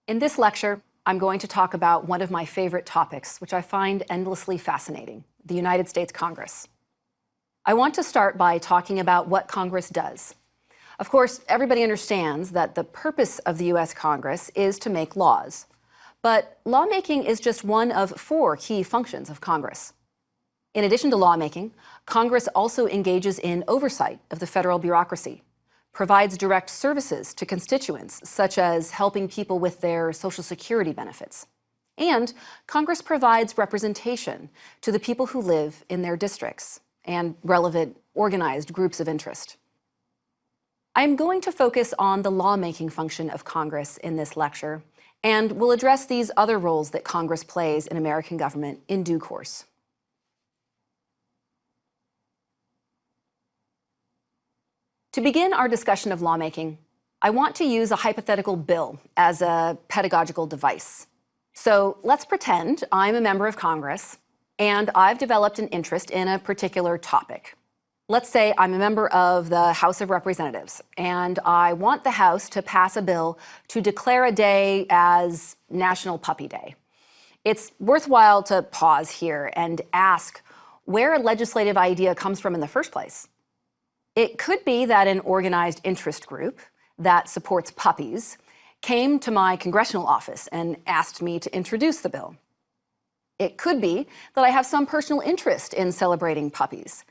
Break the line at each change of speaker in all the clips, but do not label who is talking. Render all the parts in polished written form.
In this lecture, I'm going to talk about one of my favorite topics, which I find endlessly fascinating, the United States Congress. I want to start by talking about what Congress does. Of course, everybody understands that the purpose of the U.S. Congress is to make laws. But lawmaking is just one of 4 key functions of Congress. In addition to lawmaking, Congress also engages in oversight of the federal bureaucracy, provides direct services to constituents, such as helping people with their Social Security benefits. And Congress provides representation to the people who live in their districts and relevant organized groups of interest. I'm going to focus on the lawmaking function of Congress in this lecture, and will address these other roles that Congress plays in American government in due course. To begin our discussion of lawmaking, I want to use a hypothetical bill as a pedagogical device. So let's pretend I'm a member of Congress and I've developed an interest in a particular topic. Let's say I'm a member of the House of Representatives and I want the House to pass a bill to declare a day as National Puppy Day. It's worthwhile to pause here and ask where a legislative idea comes from in the first place. It could be that an organized interest group that supports puppies came to my congressional office and asked me to introduce the bill. It could be that I have some personal interest in celebrating puppies.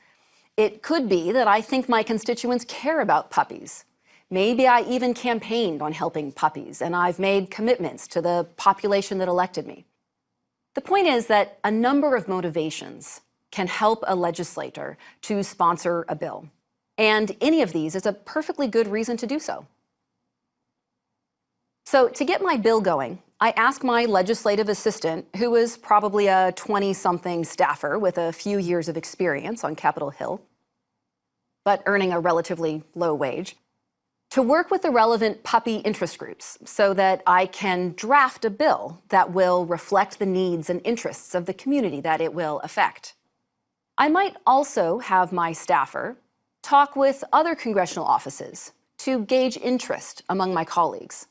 It could be that I think my constituents care about puppies. Maybe I even campaigned on helping puppies, and I've made commitments to the population that elected me. The point is that a number of motivations can help a legislator to sponsor a bill. And any of these is a perfectly good reason to do so. So to get my bill going, I asked my legislative assistant, who was probably a 20-something staffer with a few years of experience on Capitol Hill, but earning a relatively low wage, to work with the relevant puppy interest groups so that I can draft a bill that will reflect the needs and interests of the community that it will affect. I might also have my staffer talk with other congressional offices to gauge interest among my colleagues.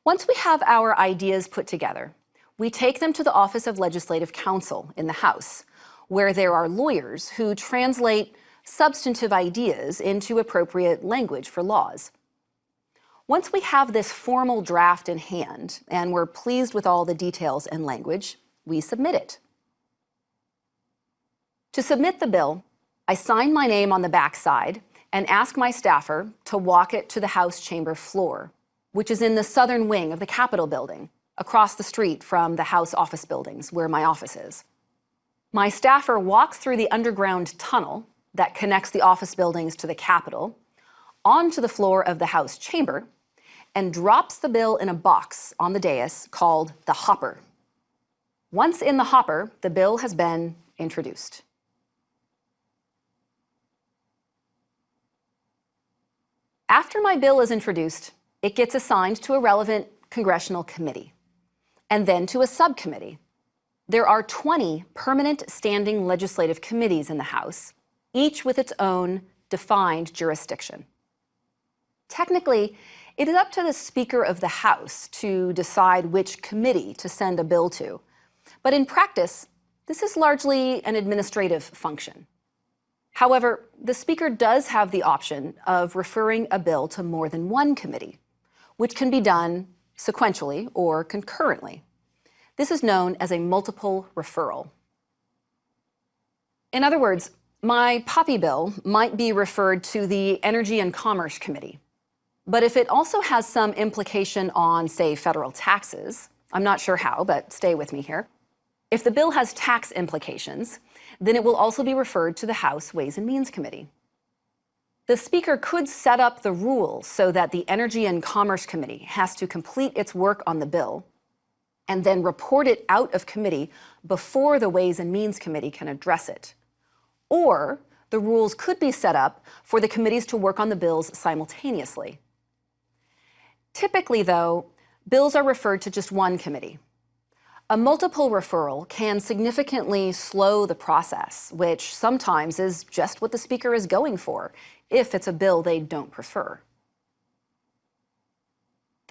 Once we have our ideas put together, we take them to the Office of Legislative Counsel in the House, where there are lawyers who translate substantive ideas into appropriate language for laws. Once we have this formal draft in hand and we're pleased with all the details and language, we submit it. To submit the bill, I sign my name on the back side and ask my staffer to walk it to the House chamber floor, which is in the southern wing of the Capitol building, across the street from the House office buildings where my office is. My staffer walks through the underground tunnel that connects the office buildings to the Capitol, onto the floor of the House chamber, and drops the bill in a box on the dais called the hopper. Once in the hopper, the bill has been introduced. After my bill is introduced, it gets assigned to a relevant congressional committee, and then to a subcommittee. There are 20 permanent standing legislative committees in the House, each with its own defined jurisdiction. Technically, it is up to the Speaker of the House to decide which committee to send a bill to, but in practice, this is largely an administrative function. However, the Speaker does have the option of referring a bill to more than one committee, which can be done sequentially or concurrently. This is known as a multiple referral. In other words, my puppy bill might be referred to the Energy and Commerce Committee. But if it also has some implication on, say, federal taxes, I'm not sure how, but stay with me here. If the bill has tax implications, then it will also be referred to the House Ways and Means Committee. The Speaker could set up the rules so that the Energy and Commerce Committee has to complete its work on the bill and then report it out of committee before the Ways and Means Committee can address it. Or the rules could be set up for the committees to work on the bills simultaneously. Typically, though, bills are referred to just one committee. A multiple referral can significantly slow the process, which sometimes is just what the Speaker is going for, if it's a bill they don't prefer.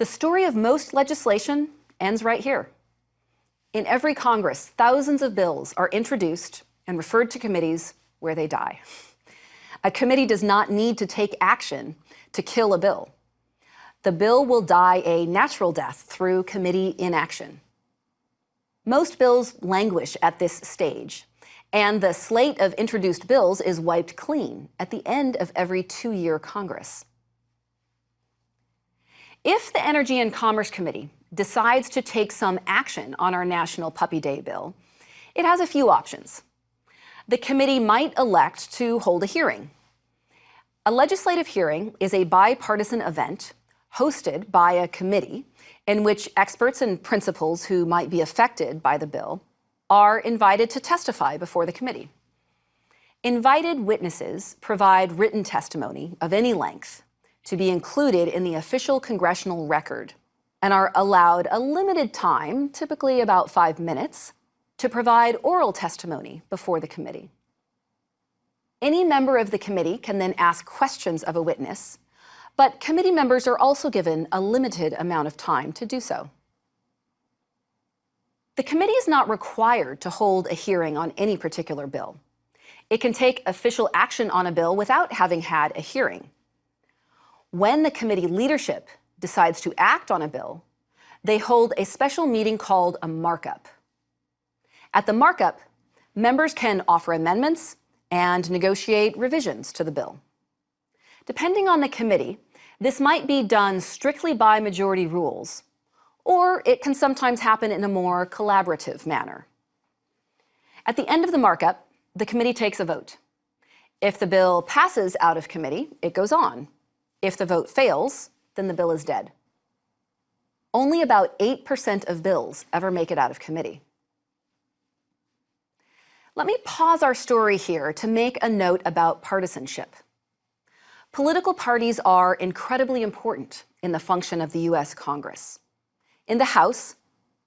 The story of most legislation ends right here. In every Congress, thousands of bills are introduced and referred to committees where they die. A committee does not need to take action to kill a bill. The bill will die a natural death through committee inaction. Most bills languish at this stage, and the slate of introduced bills is wiped clean at the end of every 2-year Congress. If the Energy and Commerce Committee decides to take some action on our National Puppy Day bill, it has a few options. The committee might elect to hold a hearing. A legislative hearing is a bipartisan event hosted by a committee in which experts and principals who might be affected by the bill are invited to testify before the committee. Invited witnesses provide written testimony of any length to be included in the official congressional record and are allowed a limited time, typically about 5 minutes, to provide oral testimony before the committee. Any member of the committee can then ask questions of a witness, but committee members are also given a limited amount of time to do so. The committee is not required to hold a hearing on any particular bill. It can take official action on a bill without having had a hearing. When the committee leadership decides to act on a bill, they hold a special meeting called a markup. At the markup, members can offer amendments and negotiate revisions to the bill. Depending on the committee, this might be done strictly by majority rules, or it can sometimes happen in a more collaborative manner. At the end of the markup, the committee takes a vote. If the bill passes out of committee, it goes on. If the vote fails, then the bill is dead. Only about 8% of bills ever make it out of committee. Let me pause our story here to make a note about partisanship. Political parties are incredibly important in the function of the U.S. Congress. In the House,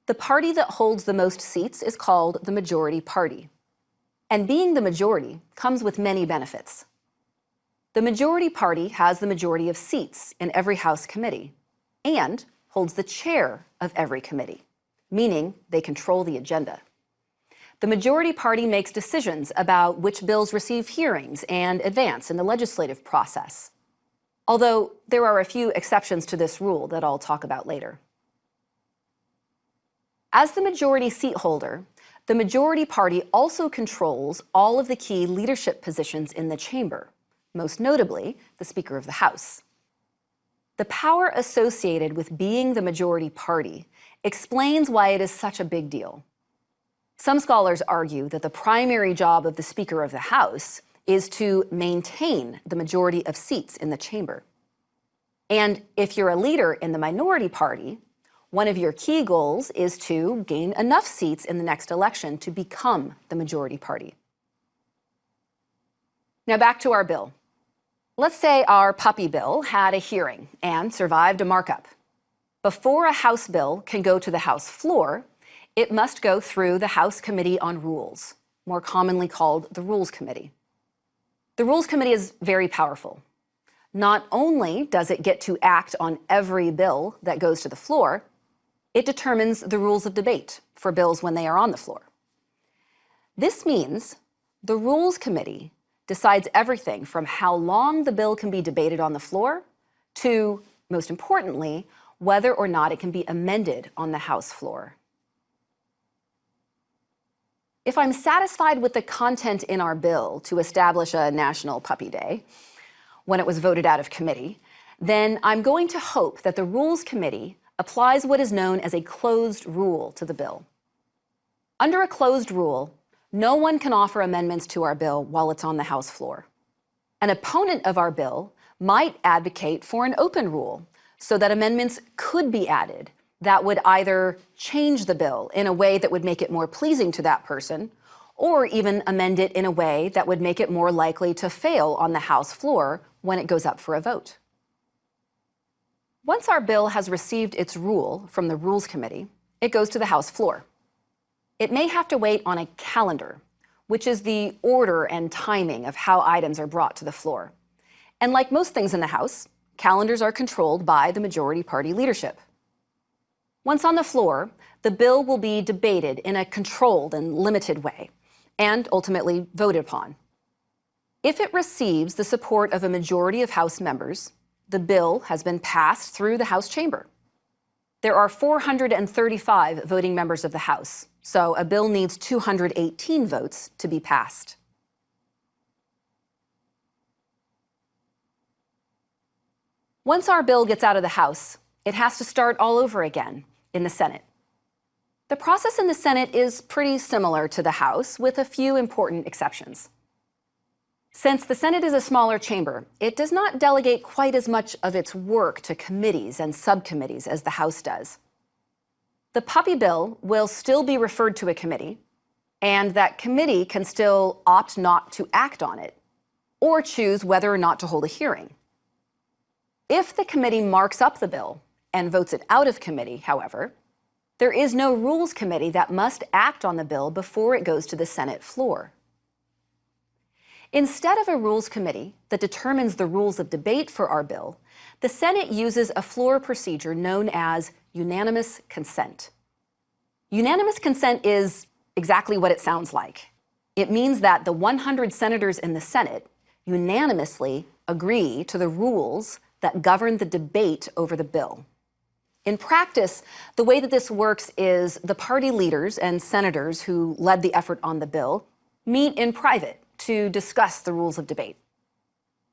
the party that holds the most seats is called the majority party. And being the majority comes with many benefits. The majority party has the majority of seats in every House committee and holds the chair of every committee, meaning they control the agenda. The majority party makes decisions about which bills receive hearings and advance in the legislative process, although there are a few exceptions to this rule that I'll talk about later. As the majority seat holder, the majority party also controls all of the key leadership positions in the chamber, most notably the Speaker of the House. The power associated with being the majority party explains why it is such a big deal. Some scholars argue that the primary job of the Speaker of the House is to maintain the majority of seats in the chamber. And if you're a leader in the minority party, one of your key goals is to gain enough seats in the next election to become the majority party. Now back to our bill. Let's say our puppy bill had a hearing and survived a markup. Before a House bill can go to the House floor, it must go through the House Committee on Rules, more commonly called the Rules Committee. The Rules Committee is very powerful. Not only does it get to act on every bill that goes to the floor, it determines the rules of debate for bills when they are on the floor. This means the Rules Committee decides everything from how long the bill can be debated on the floor to, most importantly, whether or not it can be amended on the House floor. If I'm satisfied with the content in our bill to establish a National Puppy Day, when it was voted out of committee, then I'm going to hope that the Rules Committee applies what is known as a closed rule to the bill. Under a closed rule, no one can offer amendments to our bill while it's on the House floor. An opponent of our bill might advocate for an open rule so that amendments could be added that would either change the bill in a way that would make it more pleasing to that person, or even amend it in a way that would make it more likely to fail on the House floor when it goes up for a vote. Once our bill has received its rule from the Rules Committee, it goes to the House floor. It may have to wait on a calendar, which is the order and timing of how items are brought to the floor. And like most things in the House, calendars are controlled by the majority party leadership. Once on the floor, the bill will be debated in a controlled and limited way, and ultimately voted upon. If it receives the support of a majority of House members, the bill has been passed through the House chamber. There are 435 voting members of the House, so a bill needs 218 votes to be passed. Once our bill gets out of the House, it has to start all over again in the Senate. The process in the Senate is pretty similar to the House, with a few important exceptions. Since the Senate is a smaller chamber, it does not delegate quite as much of its work to committees and subcommittees as the House does. The puppy bill will still be referred to a committee, and that committee can still opt not to act on it, or choose whether or not to hold a hearing. If the committee marks up the bill and votes it out of committee, however, there is no Rules Committee that must act on the bill before it goes to the Senate floor. Instead of a Rules Committee that determines the rules of debate for our bill, the Senate uses a floor procedure known as unanimous consent. Unanimous consent is exactly what it sounds like. It means that the 100 senators in the Senate unanimously agree to the rules that govern the debate over the bill. In practice, the way that this works is the party leaders and senators who led the effort on the bill meet in private to discuss the rules of debate.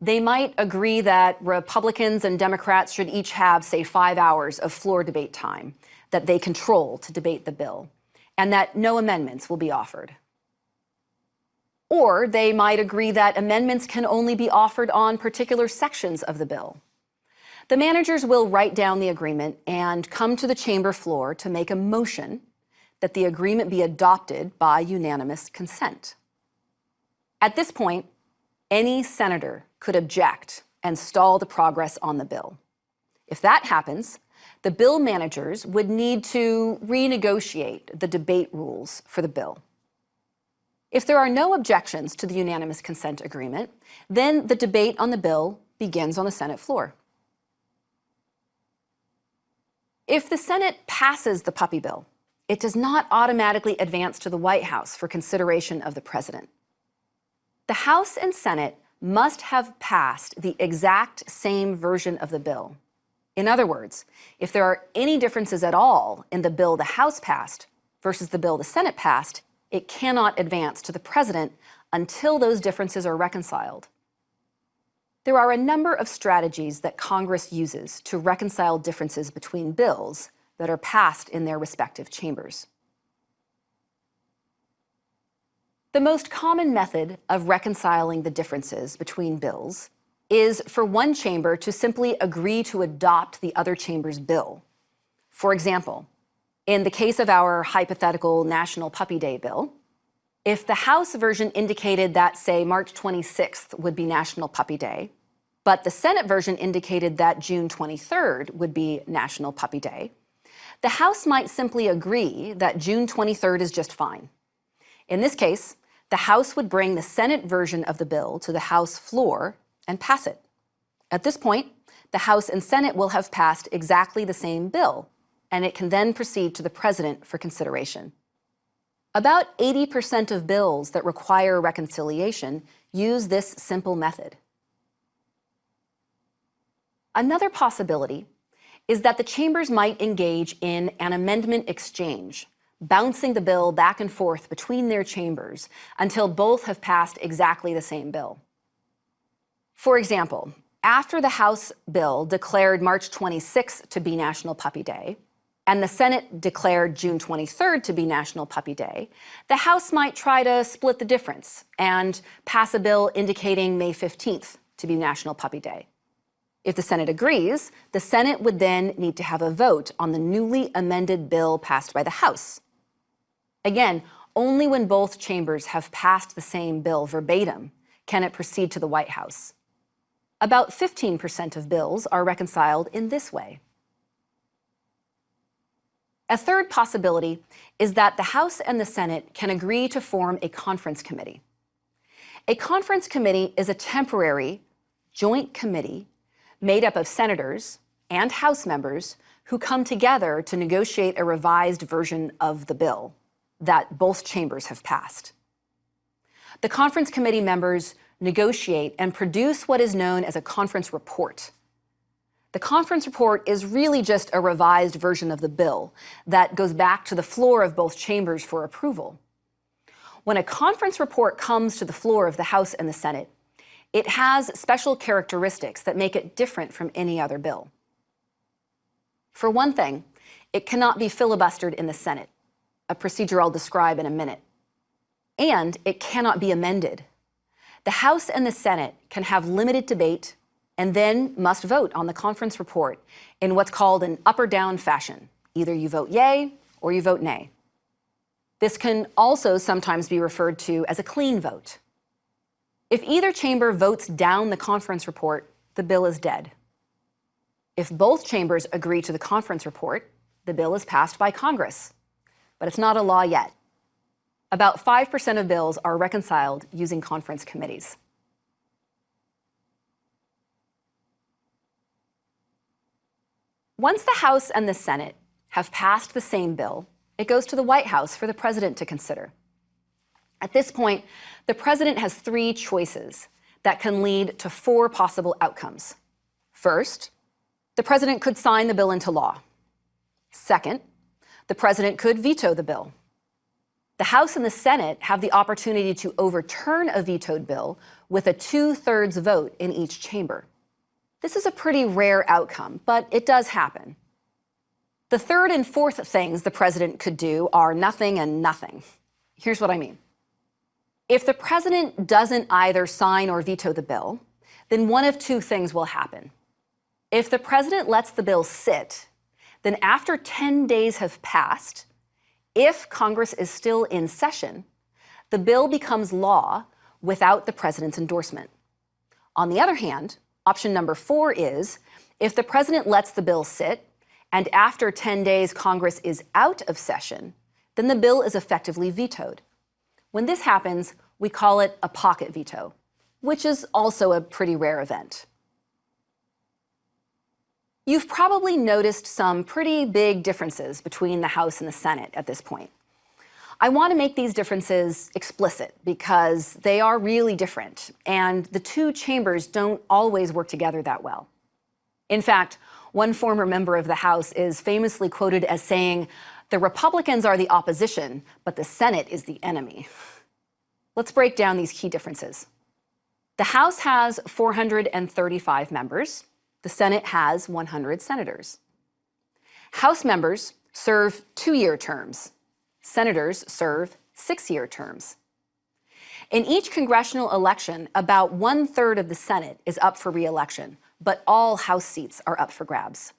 They might agree that Republicans and Democrats should each have, say, 5 hours of floor debate time that they control to debate the bill, and that no amendments will be offered. Or they might agree that amendments can only be offered on particular sections of the bill. The managers will write down the agreement and come to the chamber floor to make a motion that the agreement be adopted by unanimous consent. At this point, any senator could object and stall the progress on the bill. If that happens, the bill managers would need to renegotiate the debate rules for the bill. If there are no objections to the unanimous consent agreement, then the debate on the bill begins on the Senate floor. If the Senate passes the puppy bill, it does not automatically advance to the White House for consideration of the president. The House and Senate must have passed the exact same version of the bill. In other words, if there are any differences at all in the bill the House passed versus the bill the Senate passed, it cannot advance to the president until those differences are reconciled. There are a number of strategies that Congress uses to reconcile differences between bills that are passed in their respective chambers. The most common method of reconciling the differences between bills is for one chamber to simply agree to adopt the other chamber's bill. For example, in the case of our hypothetical National Puppy Day bill, if the House version indicated that, say, March 26th would be National Puppy Day, but the Senate version indicated that June 23rd would be National Puppy Day, the House might simply agree that June 23rd is just fine. In this case, the House would bring the Senate version of the bill to the House floor and pass it. At this point, the House and Senate will have passed exactly the same bill, and it can then proceed to the President for consideration. About 80% of bills that require reconciliation use this simple method. Another possibility is that the chambers might engage in an amendment exchange, bouncing the bill back and forth between their chambers until both have passed exactly the same bill. For example, after the House bill declared March 26th to be National Puppy Day, and the Senate declared June 23rd to be National Puppy Day, the House might try to split the difference and pass a bill indicating May 15th to be National Puppy Day. If the Senate agrees, the Senate would then need to have a vote on the newly amended bill passed by the House. Again, only when both chambers have passed the same bill verbatim can it proceed to the White House. About 15% of bills are reconciled in this way. A third possibility is that the House and the Senate can agree to form a conference committee. A conference committee is a temporary joint committee made up of senators and House members who come together to negotiate a revised version of the bill that both chambers have passed. The conference committee members negotiate and produce what is known as a conference report. The conference report is really just a revised version of the bill that goes back to the floor of both chambers for approval. When a conference report comes to the floor of the House and the Senate, it has special characteristics that make it different from any other bill. For one thing, it cannot be filibustered in the Senate, a procedure I'll describe in a minute. And it cannot be amended. The House and the Senate can have limited debate and then must vote on the conference report in what's called an up or down fashion. Either you vote yay or you vote nay. This can also sometimes be referred to as a clean vote. If either chamber votes down the conference report, the bill is dead. If both chambers agree to the conference report, the bill is passed by Congress. But it's not a law yet. About 5% of bills are reconciled using conference committees. Once the House and the Senate have passed the same bill, it goes to the White House for the president to consider. At this point, the president has 3 choices that can lead to 4 possible outcomes. First, the president could sign the bill into law. Second, the president could veto the bill. The House and the Senate have the opportunity to overturn a vetoed bill with a 2/3 vote in each chamber. This is a pretty rare outcome, but it does happen. The third and fourth things the president could do are nothing and nothing. Here's what I mean. If the president doesn't either sign or veto the bill, then one of 2 things will happen. If the president lets the bill sit, then after 10 days have passed, if Congress is still in session, the bill becomes law without the president's endorsement. On the other hand, option number 4 is if the president lets the bill sit and after 10 days Congress is out of session, then the bill is effectively vetoed. When this happens, we call it a pocket veto, which is also a pretty rare event. You've probably noticed some pretty big differences between the House and the Senate at this point. I want to make these differences explicit because they are really different, and the 2 chambers don't always work together that well. In fact, one former member of the House is famously quoted as saying, "The Republicans are the opposition, but the Senate is the enemy." Let's break down these key differences. The House has 435 members. The Senate has 100 senators. House members serve 2-year terms. Senators serve 6-year terms. In each congressional election, about 1/3 of the Senate is up for re-election, but all House seats are up for grabs.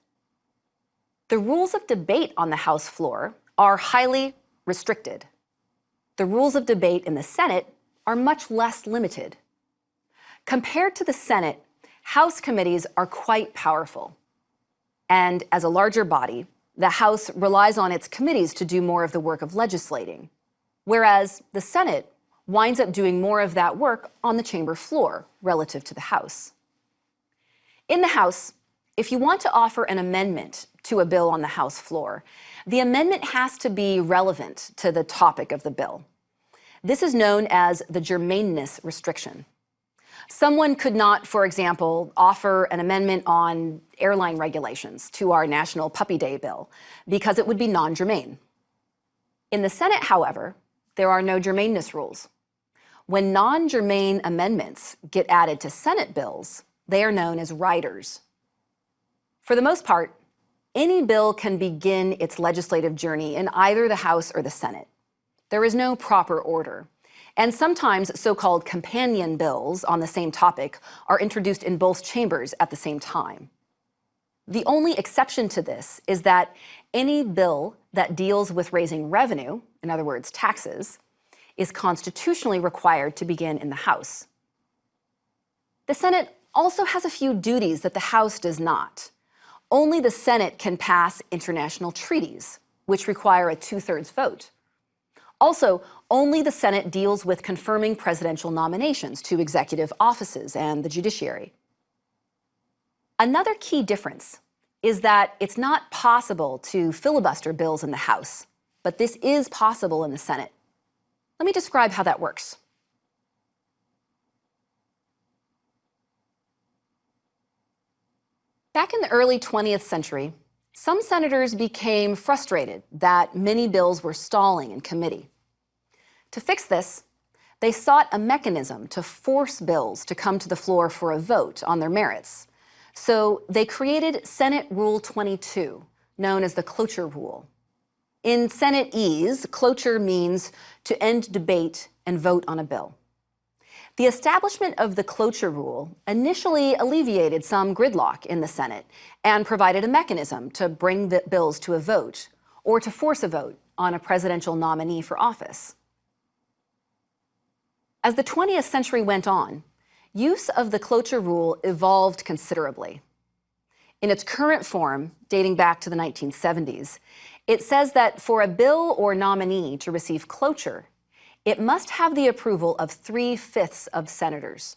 The rules of debate on the House floor are highly restricted. The rules of debate in the Senate are much less limited. Compared to the Senate, House committees are quite powerful. And as a larger body, the House relies on its committees to do more of the work of legislating, whereas the Senate winds up doing more of that work on the chamber floor relative to the House. In the House, if you want to offer an amendment to a bill on the House floor, the amendment has to be relevant to the topic of the bill. This is known as the germaneness restriction. Someone could not, for example, offer an amendment on airline regulations to our National Puppy Day bill because it would be non-germane. In the Senate, however, there are no germaneness rules. When non-germane amendments get added to Senate bills, they are known as riders. For the most part, any bill can begin its legislative journey in either the House or the Senate. There is no proper order. And sometimes so-called companion bills on the same topic are introduced in both chambers at the same time. The only exception to this is that any bill that deals with raising revenue, in other words, taxes, is constitutionally required to begin in the House. The Senate also has a few duties that the House does not. Only the Senate can pass international treaties, which require a 2/3 vote. Also, only the Senate deals with confirming presidential nominations to executive offices and the judiciary. Another key difference is that it's not possible to filibuster bills in the House, but this is possible in the Senate. Let me describe how that works. Back in the early 20th century, some senators became frustrated that many bills were stalling in committee. To fix this, they sought a mechanism to force bills to come to the floor for a vote on their merits. So they created Senate Rule 22, known as the cloture rule. In Senate-ese, cloture means to end debate and vote on a bill. The establishment of the cloture rule initially alleviated some gridlock in the Senate and provided a mechanism to bring the bills to a vote or to force a vote on a presidential nominee for office. As the 20th century went on, use of the cloture rule evolved considerably. In its current form, dating back to the 1970s, it says that for a bill or nominee to receive cloture, it must have the approval of 3/5 of senators.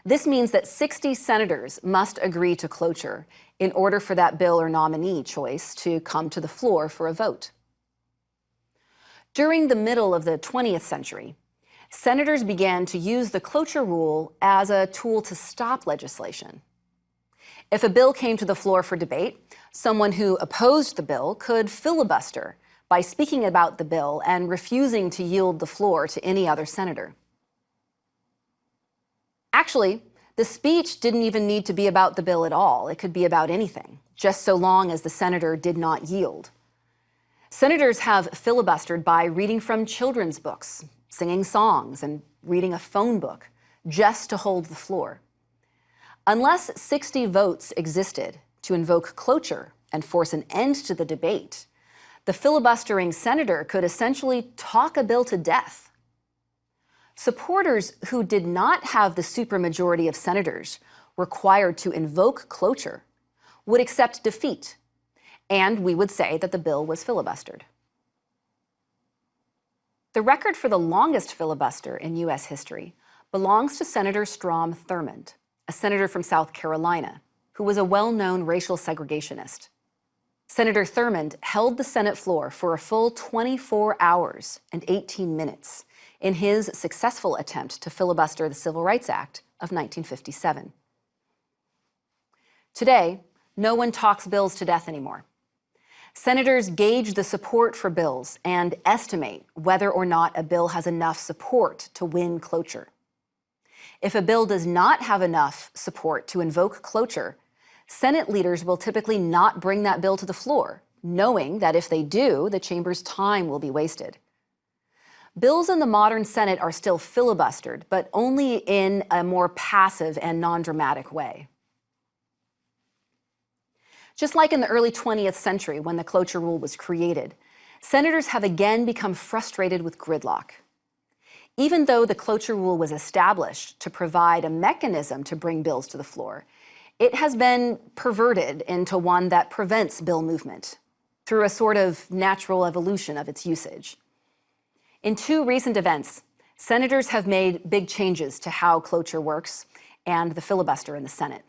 This means that 60 senators must agree to cloture in order for that bill or nominee choice to come to the floor for a vote. During the middle of the 20th century, senators began to use the cloture rule as a tool to stop legislation. If a bill came to the floor for debate, someone who opposed the bill could filibuster by speaking about the bill and refusing to yield the floor to any other senator. Actually, the speech didn't even need to be about the bill at all. It could be about anything, just so long as the senator did not yield. Senators have filibustered by reading from children's books, singing songs, and reading a phone book just to hold the floor. Unless 60 votes existed to invoke cloture and force an end to the debate, the filibustering senator could essentially talk a bill to death. Supporters who did not have the supermajority of senators required to invoke cloture would accept defeat, and we would say that the bill was filibustered. The record for the longest filibuster in U.S. history belongs to Senator Strom Thurmond, a senator from South Carolina, who was a well-known racial segregationist. Senator Thurmond held the Senate floor for a full 24 hours and 18 minutes in his successful attempt to filibuster the Civil Rights Act of 1957. Today, no one talks bills to death anymore. Senators gauge the support for bills and estimate whether or not a bill has enough support to win cloture. If a bill does not have enough support to invoke cloture, Senate leaders will typically not bring that bill to the floor, knowing that if they do, the chamber's time will be wasted. Bills in the modern Senate are still filibustered, but only in a more passive and non-dramatic way. Just like in the early 20th century when the cloture rule was created, senators have again become frustrated with gridlock. Even though the cloture rule was established to provide a mechanism to bring bills to the floor, it has been perverted into one that prevents bill movement through a sort of natural evolution of its usage. In two recent events, senators have made big changes to how cloture works and the filibuster in the Senate.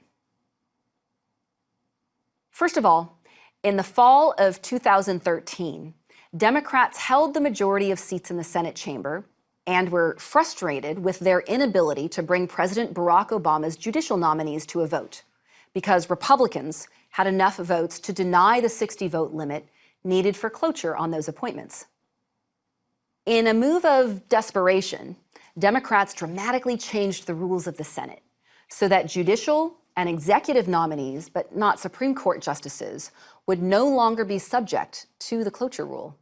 First of all, in the fall of 2013, Democrats held the majority of seats in the Senate chamber and were frustrated with their inability to bring President Barack Obama's judicial nominees to a vote, because Republicans had enough votes to deny the 60-vote limit needed for cloture on those appointments. In a move of desperation, Democrats dramatically changed the rules of the Senate so that judicial and executive nominees, but not Supreme Court justices, would no longer be subject to the cloture rule.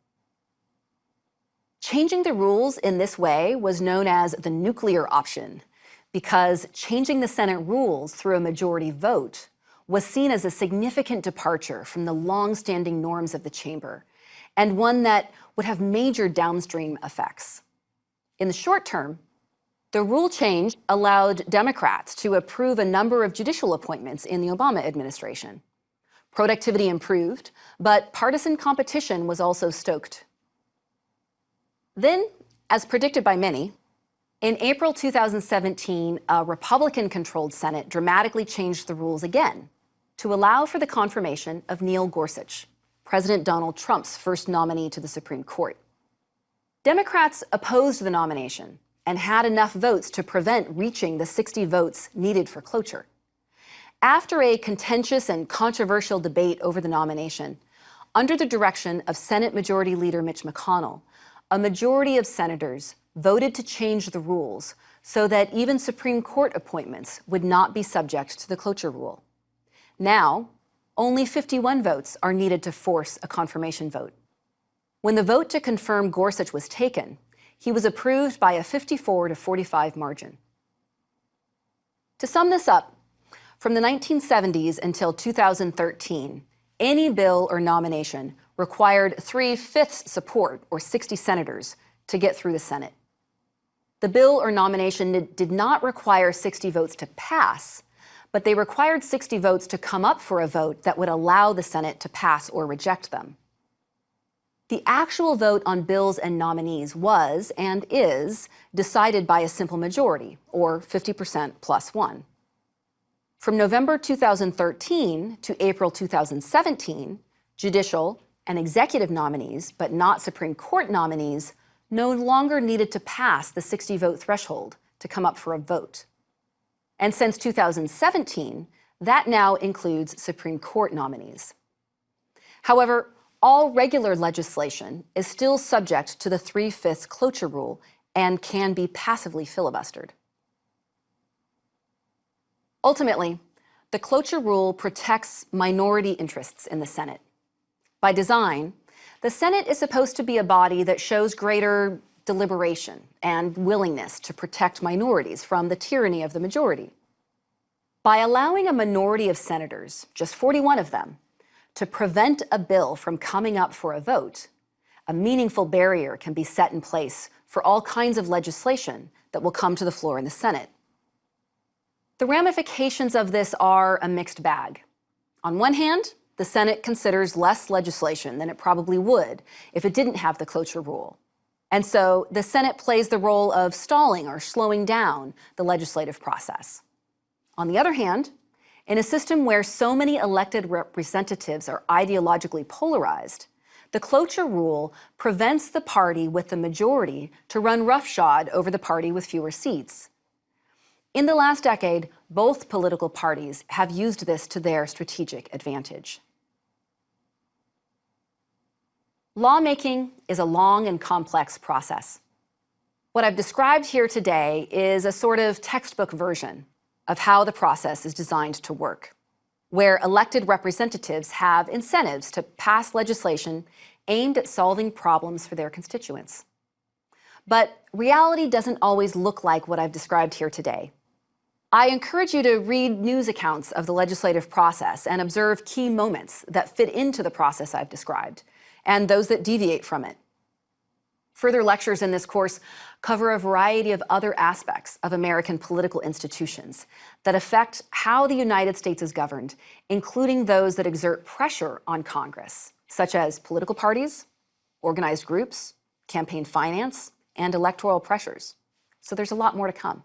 Changing the rules in this way was known as the nuclear option, because changing the Senate rules through a majority vote was seen as a significant departure from the long-standing norms of the chamber, and one that would have major downstream effects. In the short term, the rule change allowed Democrats to approve a number of judicial appointments in the Obama administration. Productivity improved, but partisan competition was also stoked. Then, as predicted by many, in April 2017, a Republican-controlled Senate dramatically changed the rules again to allow for the confirmation of Neil Gorsuch, President Donald Trump's first nominee to the Supreme Court. Democrats opposed the nomination and had enough votes to prevent reaching the 60 votes needed for cloture. After a contentious and controversial debate over the nomination, under the direction of Senate Majority Leader Mitch McConnell, a majority of senators voted to change the rules so that even Supreme Court appointments would not be subject to the cloture rule. Now, only 51 votes are needed to force a confirmation vote. When the vote to confirm Gorsuch was taken, he was approved by a 54-45 margin. To sum this up, from the 1970s until 2013, any bill or nomination required 3/5 support, or 60 senators, to get through the Senate. The bill or nomination did not require 60 votes to pass, but they required 60 votes to come up for a vote that would allow the Senate to pass or reject them. The actual vote on bills and nominees was, and is, decided by a simple majority, or 50% plus one. From November 2013 to April 2017, judicial and executive nominees, but not Supreme Court nominees, no longer needed to pass the 60-vote threshold to come up for a vote. And since 2017, that now includes Supreme Court nominees. However, all regular legislation is still subject to the 3/5 cloture rule and can be passively filibustered. Ultimately, the cloture rule protects minority interests in the Senate. By design, the Senate is supposed to be a body that shows greater deliberation and willingness to protect minorities from the tyranny of the majority. By allowing a minority of senators, just 41 of them, to prevent a bill from coming up for a vote, a meaningful barrier can be set in place for all kinds of legislation that will come to the floor in the Senate. The ramifications of this are a mixed bag. On one hand, the Senate considers less legislation than it probably would if it didn't have the cloture rule. And so the Senate plays the role of stalling or slowing down the legislative process. On the other hand, in a system where so many elected representatives are ideologically polarized, the cloture rule prevents the party with the majority to run roughshod over the party with fewer seats. In the last decade, both political parties have used this to their strategic advantage. Lawmaking is a long and complex process. What I've described here today is a sort of textbook version of how the process is designed to work, where elected representatives have incentives to pass legislation aimed at solving problems for their constituents. But reality doesn't always look like what I've described here today. I encourage you to read news accounts of the legislative process and observe key moments that fit into the process I've described, and those that deviate from it. Further lectures in this course cover a variety of other aspects of American political institutions that affect how the United States is governed, including those that exert pressure on Congress, such as political parties, organized groups, campaign finance, and electoral pressures. So there's a lot more to come.